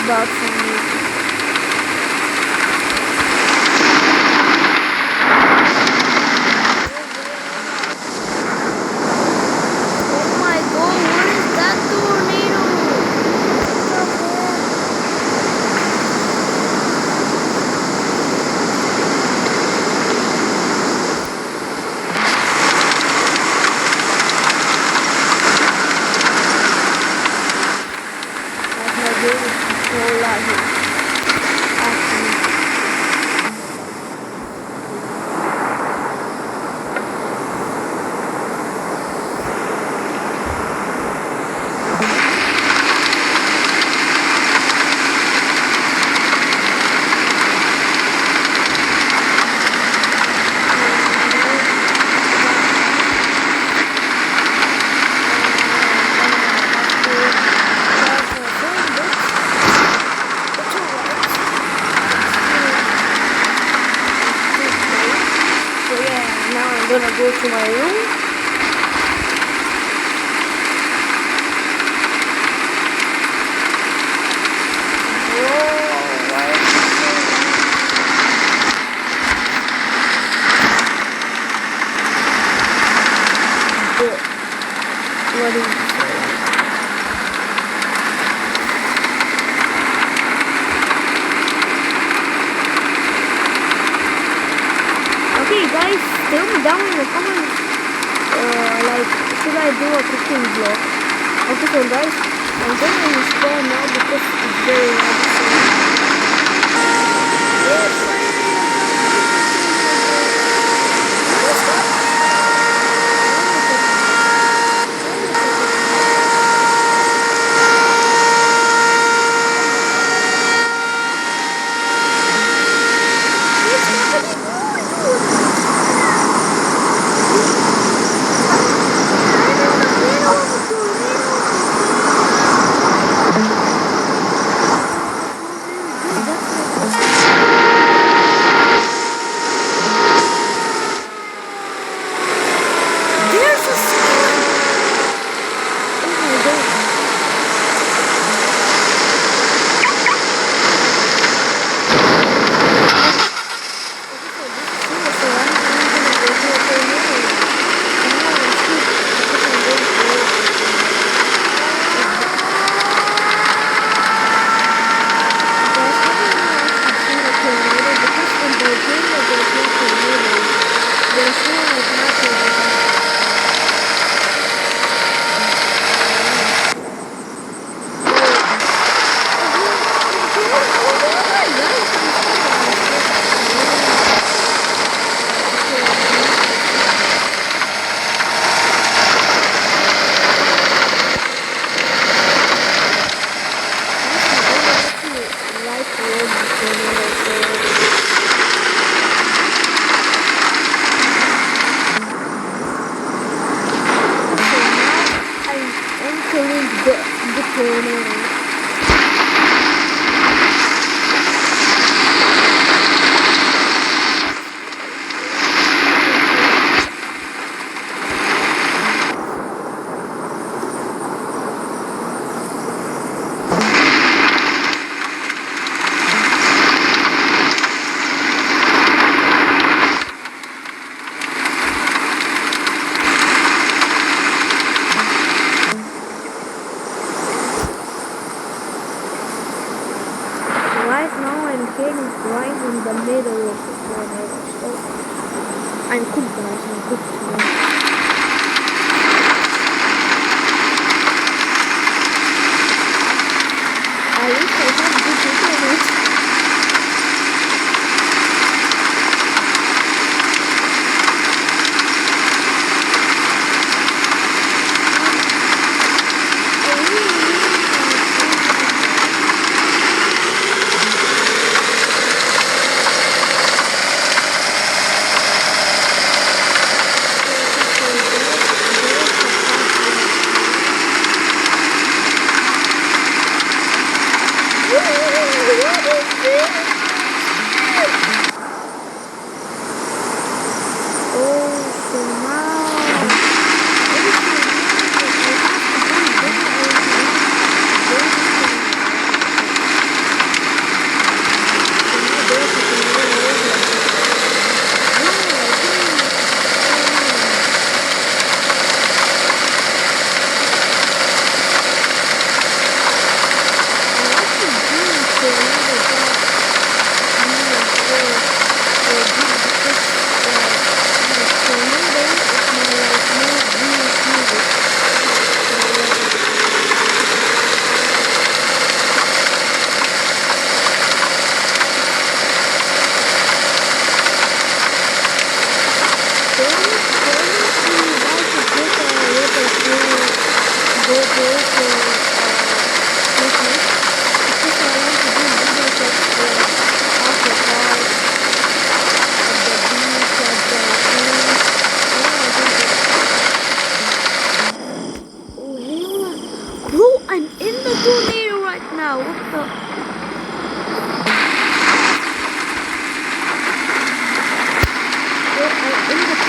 about some music. Oh my god, what is that tornado? I'm gonna go to my room. What is it? Okay guys, tell me down in the comments, like, should I do a cooking vlog? Okay, so guys, I'm going to install now because it's very hard. Yes, the tornado. Right now I'm heading right in the middle of the tornado, so I'm cooked guys, I'm cooked today. I wish I had good internet.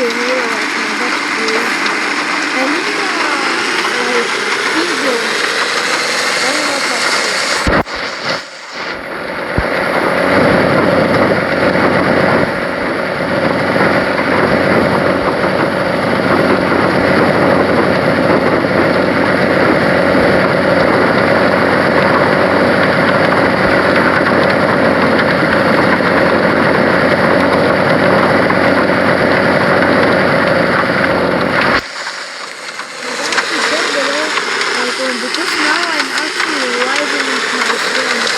tornado right now. That's crazy. I need like pin zone. I don't know how to say. Because now I'm actually riding with my friends.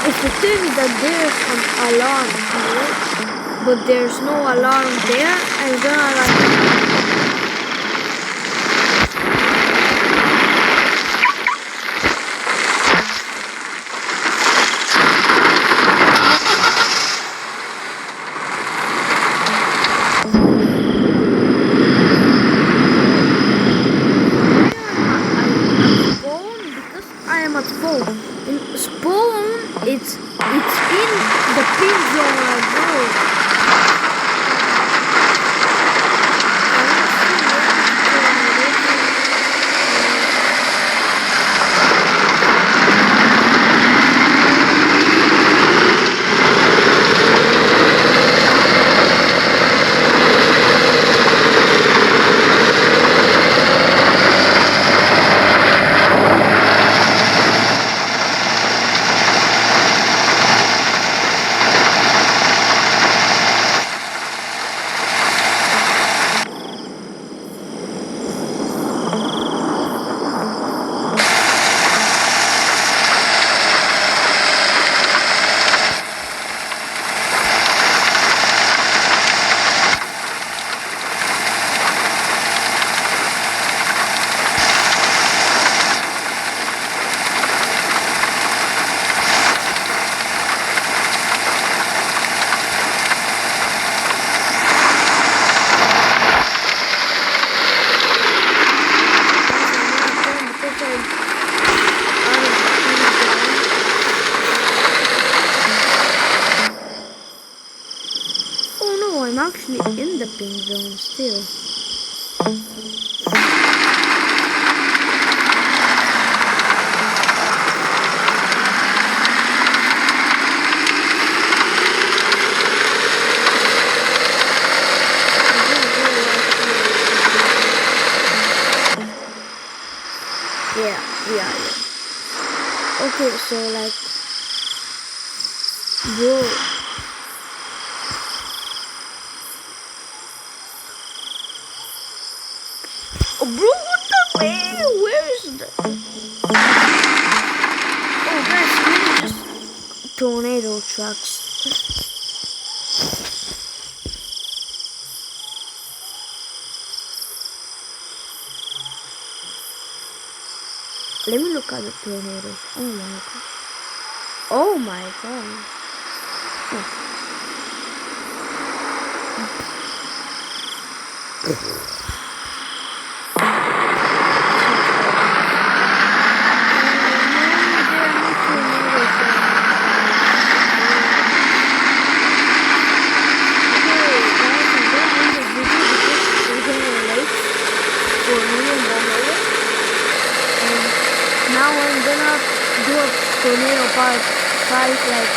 It's the thing that there's an alarm here, but there's no alarm there, and then I like. I am at spawn. In spawn, it's in the pin zone right now. I'm actually in the pin zone still. Yeah. Okay, so like, bro. Oh, bro, what the hell? Where is the? Oh, guys, really just tornado trucks. Let me look at the tornadoes. Oh my god. Oh my god. Oh. Now I'm gonna do a tornado part 5 like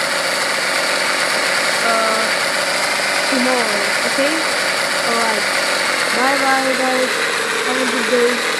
tomorrow, okay? Alright. Bye bye guys. Have a good day.